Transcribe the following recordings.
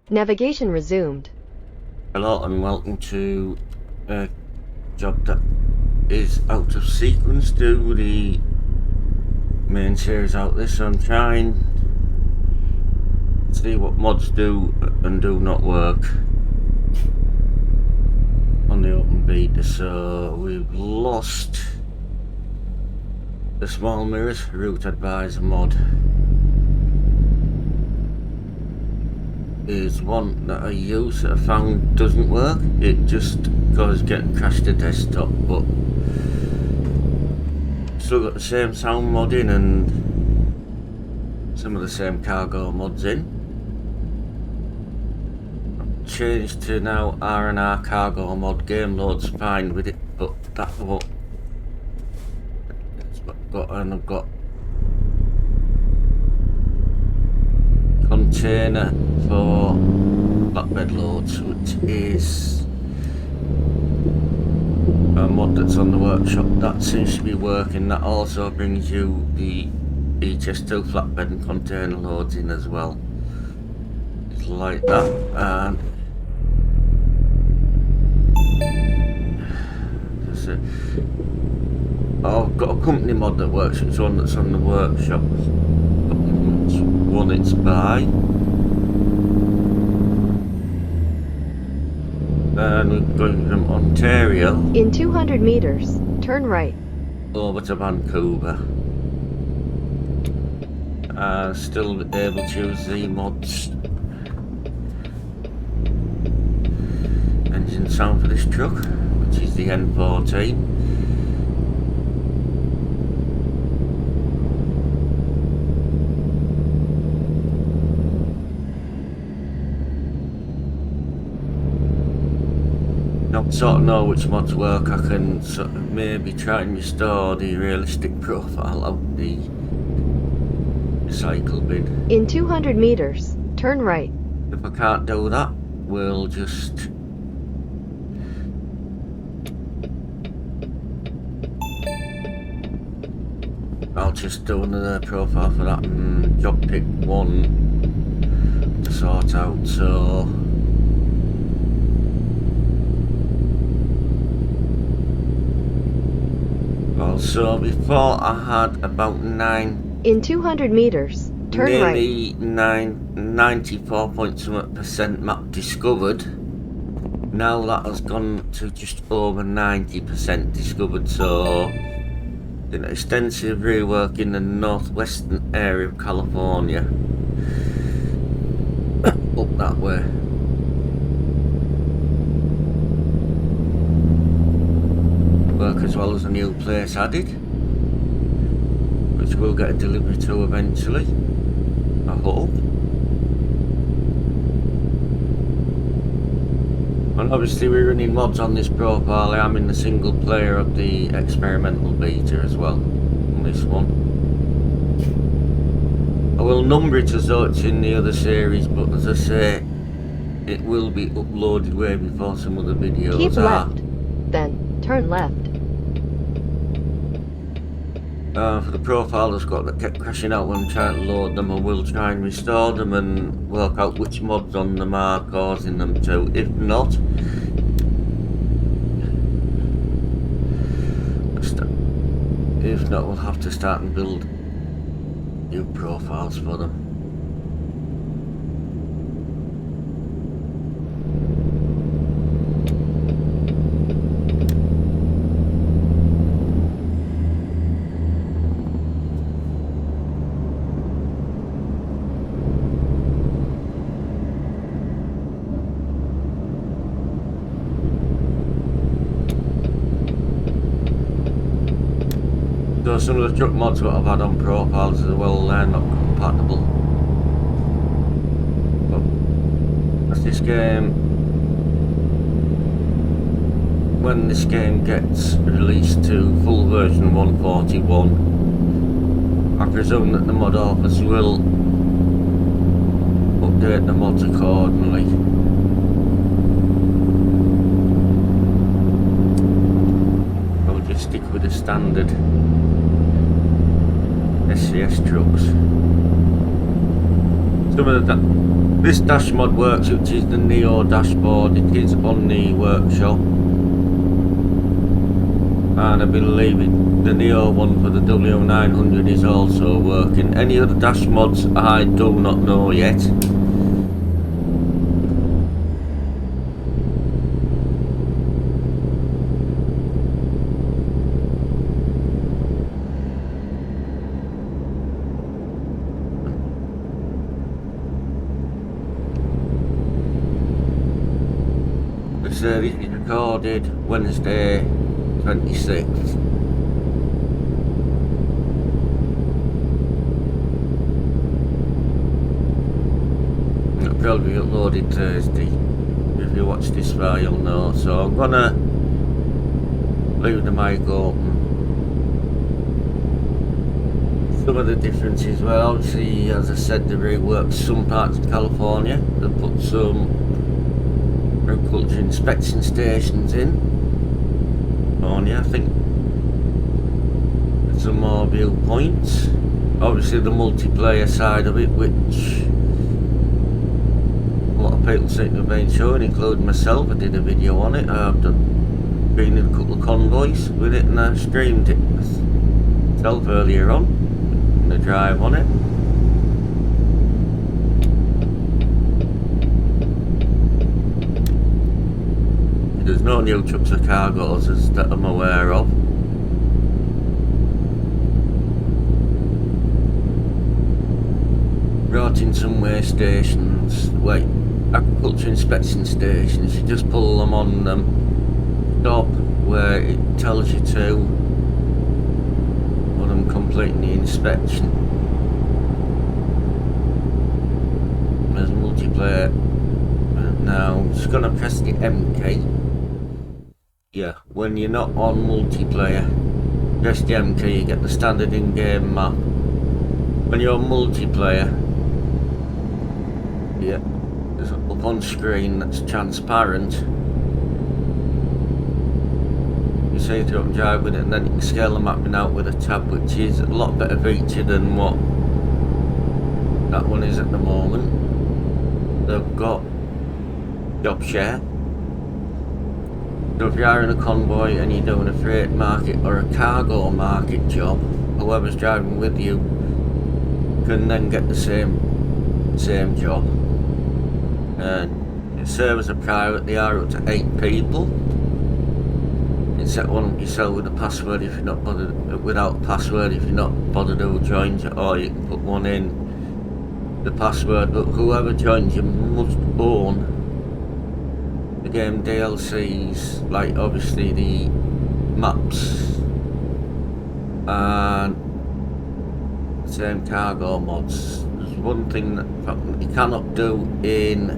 Navigation resumed. Hello and welcome to a job that is out of sequence to the main series out there, so I'm trying to see what mods do and do not work on the open beta. So we've lost the small mirrors, route advisor mod is one that I use that I found doesn't work. It just goes crashed the desktop, but still got the same sound mod in and some of the same cargo mods in. I've changed to now R&R cargo mod. Game load's fine with it, but that won't. That's what I've got, and I've got container for flatbed loads, which is a mod that's on the workshop. That seems to be working. That also brings you the HS2 flatbed and container loads in as well. It's like that. And I've got a company mod that works. It's one that's on the workshop. One it's by, and we're going from Ontario In 200 meters, turn right. over to Vancouver. Still able to use the mods. Engine sound for this truck, which is the N14. Not sort of know which mods work. I can sort of maybe try and restore the realistic profile of the recycle bin. In 200 meters, turn right. If I can't do that, we'll just I'll just do another profile for that and job pick one to sort out. So also before I had about In 200 meters, turn right. nearly 94% map discovered. Now that has gone to just over 90% discovered, so an extensive rework in the northwestern area of California. Up that way. Work as well as a new place added, which we'll get a delivery to eventually, I hope. And obviously we're running mods on this profile. I am in the single player of the experimental beta as well on this one. I will number it as though it's in the other series, but as I say, it will be uploaded way before some other videos Keep are. left, then turn left. For the profile that's got that kept crashing out when I'm trying to load them, I will try and restore them and work out which mods on them are causing them to. If not, we'll have to start and build new profiles for them. So some of the truck mods that I've had on profiles as well, they're not compatible. But as this game, when this game gets released to full version 141, I presume that the mod authors will update the mods accordingly. I'll just stick with the standard SCS trucks. some of the this dash mod works, which is the Neo dashboard. It is on the workshop, and I believe the Neo one for the W900 is also working. Any other dash mods I do not know yet. This is recorded Wednesday 26th. It'll probably be uploaded Thursday. If you watch this far, you'll know. So I'm gonna leave the mic open. Some of the differences, well, obviously, as I said, they reworked some parts of California. They put some agriculture inspection stations in. I think some more viewpoints. Obviously the multiplayer side of it, which a lot of people seem to have been showing, including myself. I did a video on it. I've been in a couple of convoys with it, and I streamed it myself earlier on in the drive on it. There's no new trucks or cargoes as that I'm aware of. Brought in some weigh stations, agriculture inspection stations. You just pull them on them, stop where it tells you to, when I'm completing the inspection. There's multiplayer. Now I'm just gonna press the MK. Yeah, when you're not on multiplayer, press the MK, you get the standard in-game map. When you're on multiplayer, yeah, there's up on screen that's transparent. You see if you can drive with it, and then you can scale the mapping out with a tab, which is a lot better feature than what that one is at the moment. They've got job share. So if you are in a convoy and you're doing a freight market or a cargo market job, whoever's driving with you can then get the same job. And servers are private, they are up to 8 people. You can set one up yourself with a password if you're not bothered, without a password if you're not bothered who joins you, or you can put one in the password, but whoever joins you must own the game DLCs, like obviously the maps and the same cargo mods. There's one thing that you cannot do in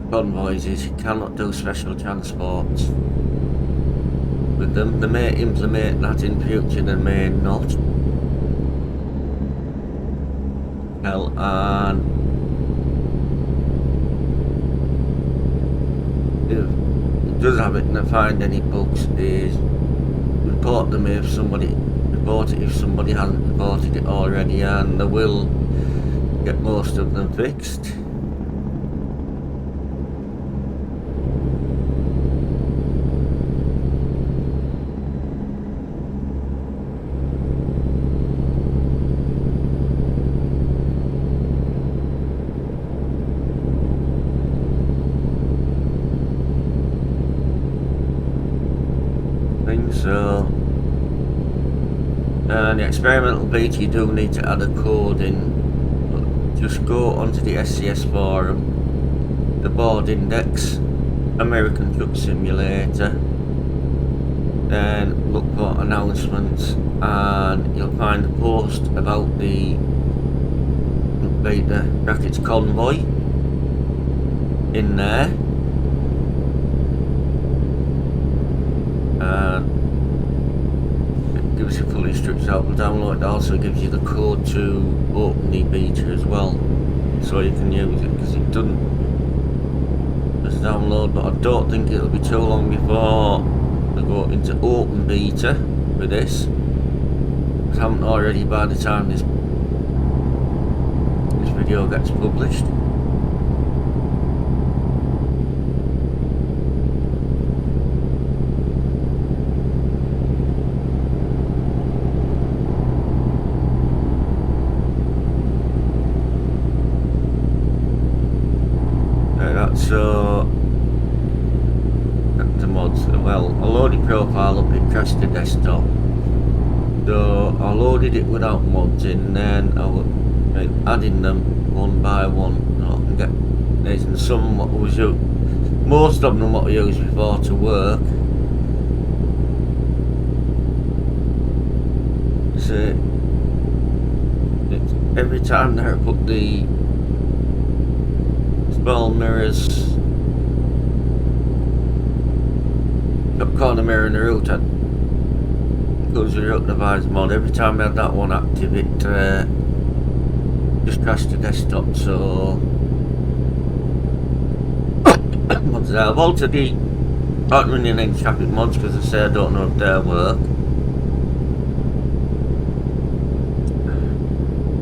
convoys is you cannot do special transports with them. They may implement that in future, they may not. And if it does have it and I find any bugs, is report them if somebody hasn't reported it already, and they will get most of them fixed. So, and the experimental beta, you do need to add a code in. Just go onto the SCS forum, the board index, American Truck Simulator, then look for announcements, and you'll find a post about the beta brackets convoy in there. Gives you full instructions how to download. It also gives you the code to open the beta as well, so you can use it, because it doesn't just download, but I don't think it'll be too long before we go into open beta with this. If I haven't already by the time this video gets published. So the mods, well, I loaded profile up, it crashed the desktop, so I loaded it without mods in, then I was adding them one by one. I can get there's some what was most of them what I used before to work. So every time that I put the small mirrors, top corner mirror in the root, it goes with the root device mod. Every time I had that one active, it just crashed the desktop. So mods there. I've altered the not running any traffic mods because I say I don't know if they work.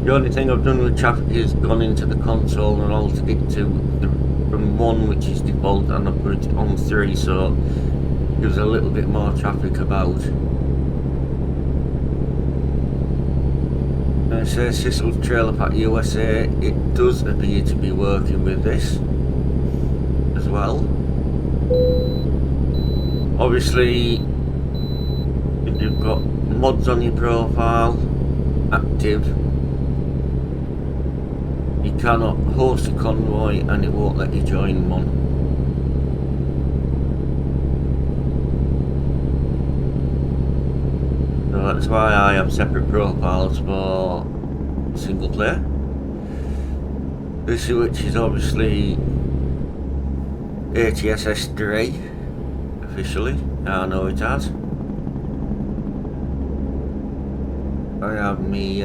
The only thing I've done with traffic is gone into the console and altered it to from 1, which is default, and I put it on 3, so it gives a little bit more traffic about. It says Sissel Trailer Park USA. It does appear to be working with this as well. Obviously, if you've got mods on your profile active, you cannot host a convoy and it won't let you join one. So that's why I have separate profiles for single player. This which is obviously ATSS3 officially. I know it has. I have me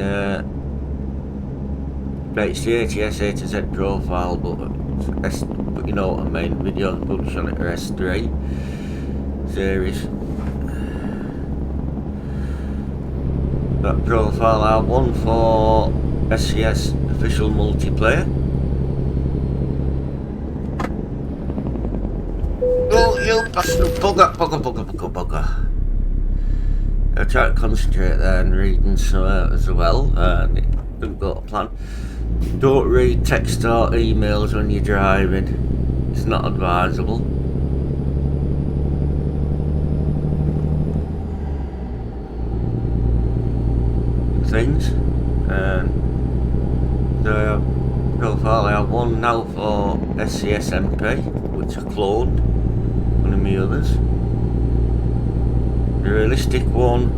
it's the ATS A to Z profile, but you know what I mean, videos published on it are S3 series. That profile I have one for SCS official multiplayer. Oh, you bastard, bugger. I try to concentrate there and reading some as well, and it didn't go to plan. Don't read text or emails when you're driving, it's not advisable. Things, and the profile I have one now for SCS MP, which I cloned one of my others. The realistic one,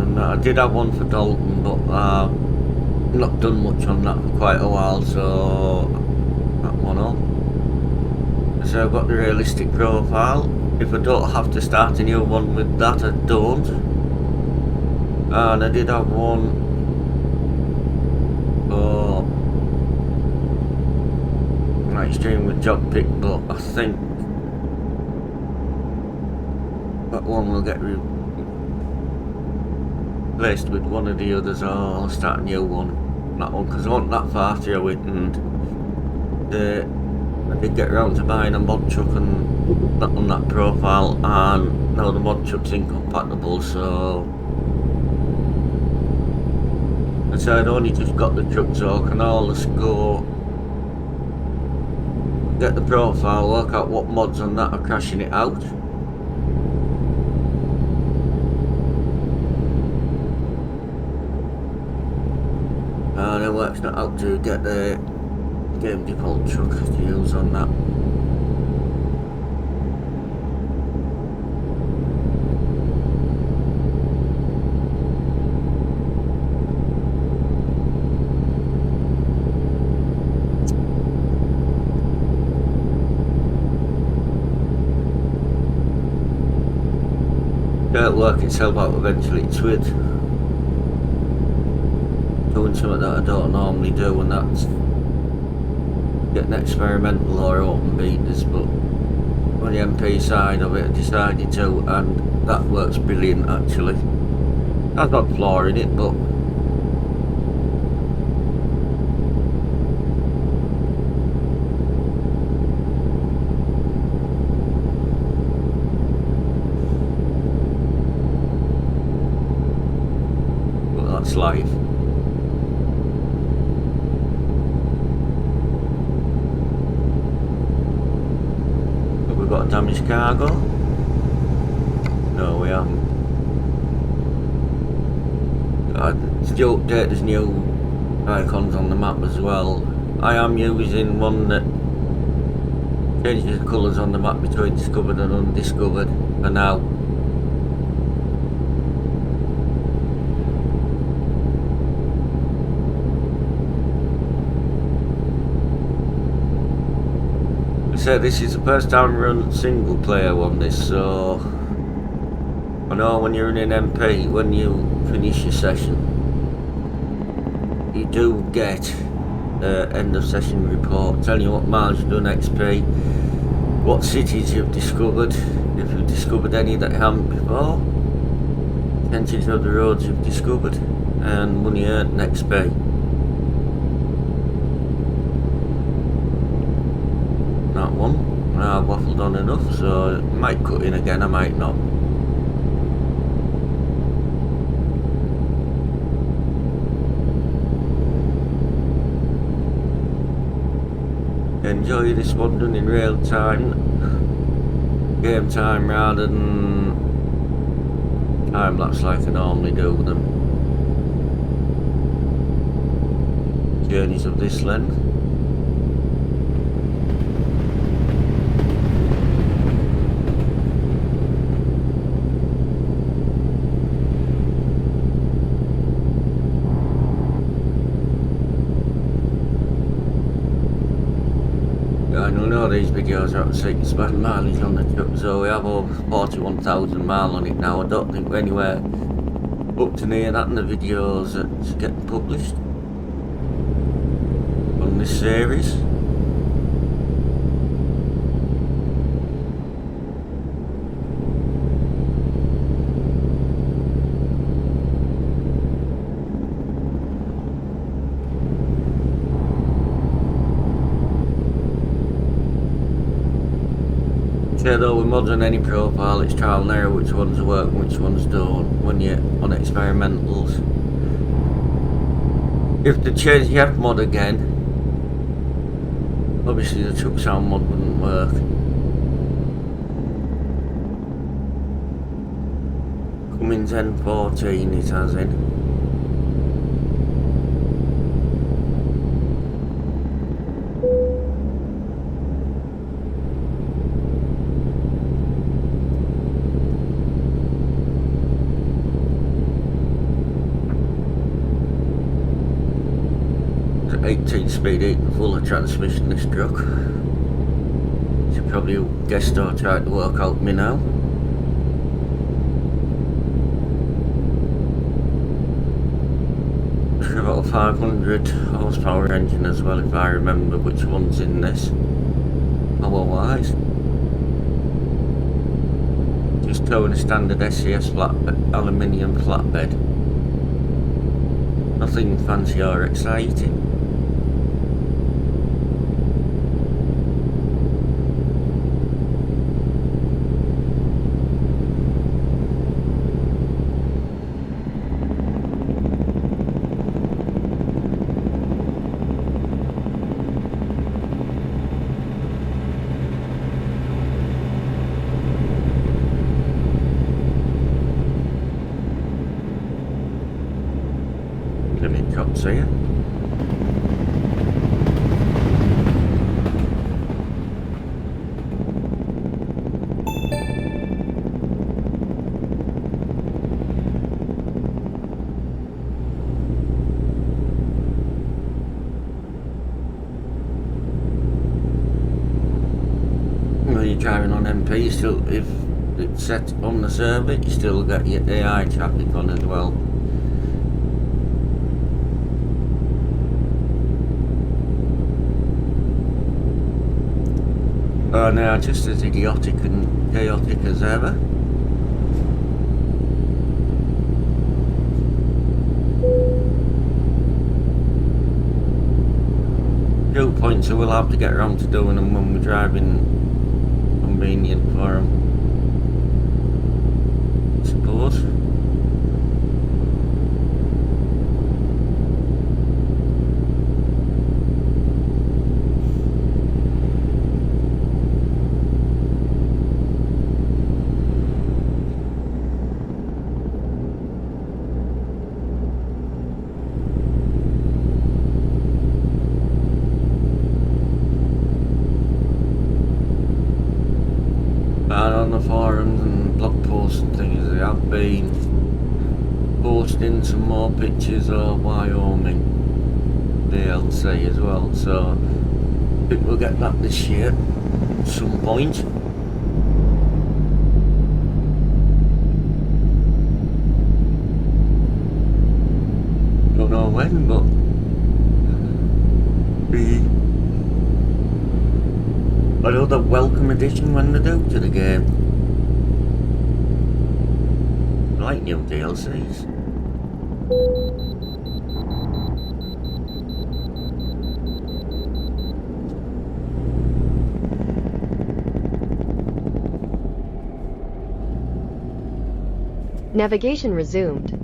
and I did have one for Dalton, but I've not done much on that for quite a while, so that one up. So I've got the realistic profile. If I don't have to start a new one with that, I don't. And I did have one for night stream with job pick, but I think that one will get replaced with one of the others, or I'll start a new one. That one, because I wasn't that far through it, and I did get around to buying a mod truck and that on that profile, and now the mod truck's incompatible, so so I'd only just got the truck, so I can always go get the profile, work out what mods on that are crashing it out. And then works it out to get the game default truck to use on that. It'll work itself out eventually. It's with doing something that I don't normally do, and that's getting experimental or open betas, but on the MP side of it I decided to, and that works brilliant actually. I've got flaw in it, but life. Have we got a damaged cargo? No, we haven't. Still update, there's new icons on the map as well. I am using one that changes the colours on the map between discovered and undiscovered for now. So this is the first time run single player on this, so I know when you're in an MP, when you finish your session, you do get end of session report telling you what miles you've done, XP, what cities you've discovered, if you've discovered any that you haven't before, percentage of the roads you've discovered, and money earned and XP. That one, I've waffled on enough, so I might cut in again, I might not. Enjoy this one done in real time, game time rather than time lapse like I normally do them. Journeys of this length. I know these videos are up to 6 mileage on the truck, so we have over 41,000 miles on it now. I don't think we're anywhere up to near that in the videos that's getting published on this series. Yeah, though with mods on any profile, it's trial and error which ones work and which ones don't when you're on experimentals. If they change the F mod again, obviously the truck sound mod wouldn't work. Cummins N14 it has in. 18-speed 8 full of transmission this truck. Should probably guess or try to work out me now. It's about a 500 horsepower engine as well, if I remember which one's in this power wise. Just towing a standard SCS flatbed, aluminium flatbed. Nothing fancy or exciting. Limit cups here. When you're driving on MP, still, if it's set on the server, you still get your AI traffic on as well. Oh no, just as idiotic and chaotic as ever. Few points I will have to get around to doing them when we're driving convenient for them, I suppose. forums and blog posts and things, they have been posting some more pictures of Wyoming DLC as well, so I think we'll get that this year at some point. Don't know when, but another welcome addition when they do to the game. I like new DLCs. Navigation resumed.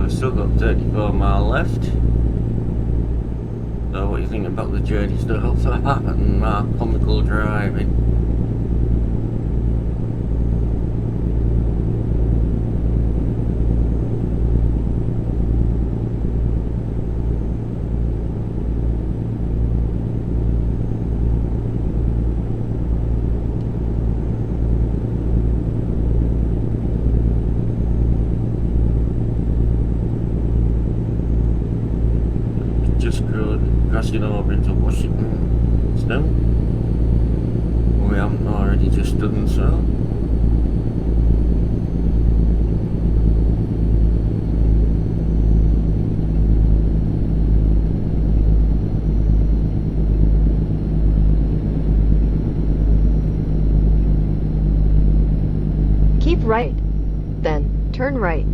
Still got 34 mile left. So what do you think about the journey so far and my comical driving? Crossing over into Washington still. We haven't already just done so. right, then turn right.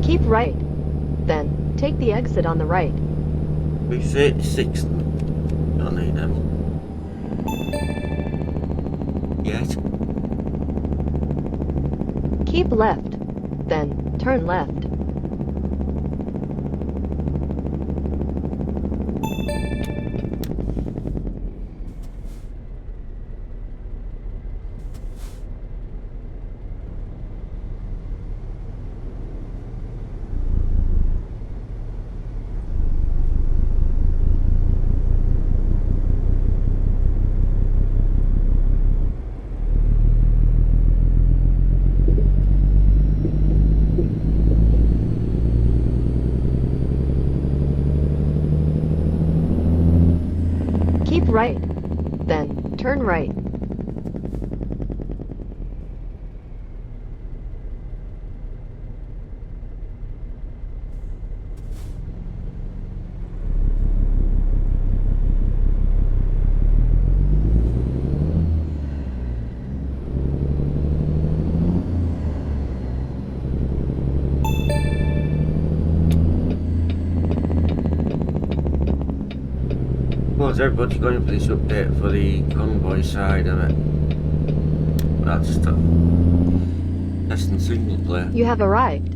Keep right, then take the exit on the right. We 36. Don't need them. Yet. Keep left, then turn left. Keep right, then turn right. Suppose everybody's going for this update for the convoy side of it. That's the testing single player. You have arrived.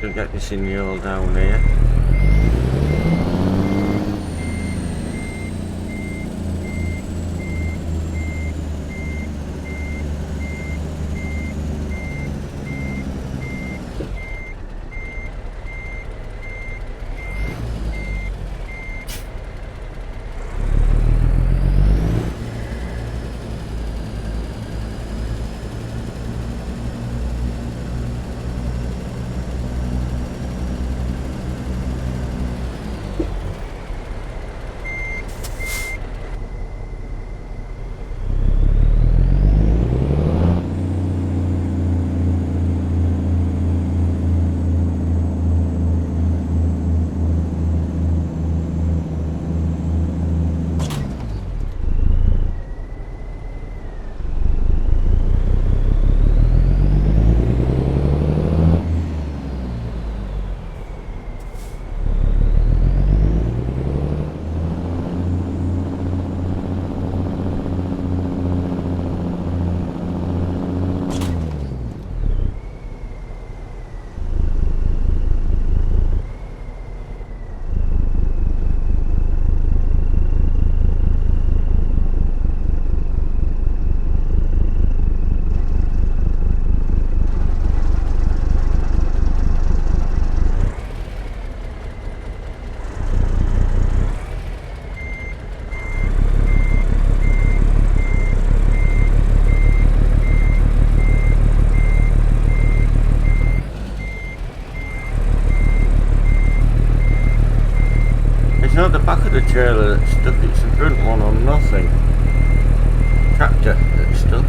Gonna get this in the old down here. It's not the back of the trailer that's stuck, it's the front one or nothing. Tractor that's stuck.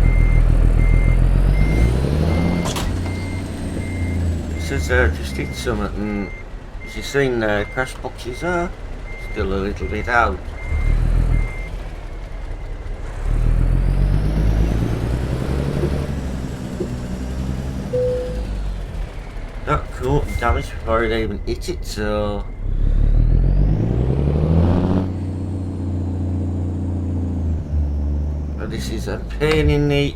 It says there just hit something, and as you've seen there, crash boxes are still a little bit out. That caught damage before it even hit it, so this is a pain in the...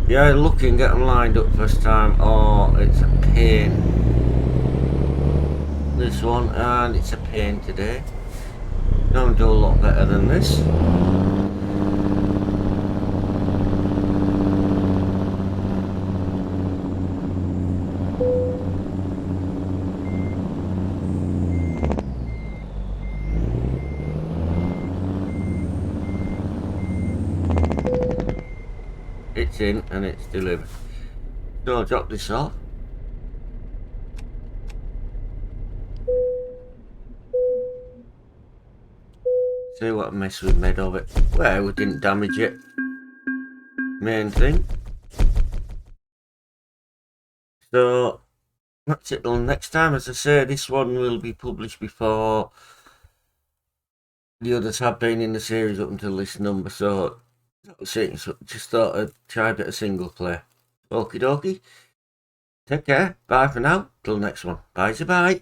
Yeah, look and get them lined up first time. Oh, it's a pain. This one, and it's a pain today. Don't do a lot better than this. It's in and it's delivered. So I'll drop this off. See what mess we've made of it. Well, we didn't damage it. Main thing. So that's it till next time. As I say, this one will be published before the others have been in the series up until this number. So that's it. So just thought I'd try a bit of single play. Okie dokie. Take care. Bye for now. Till next one. Bye-bye.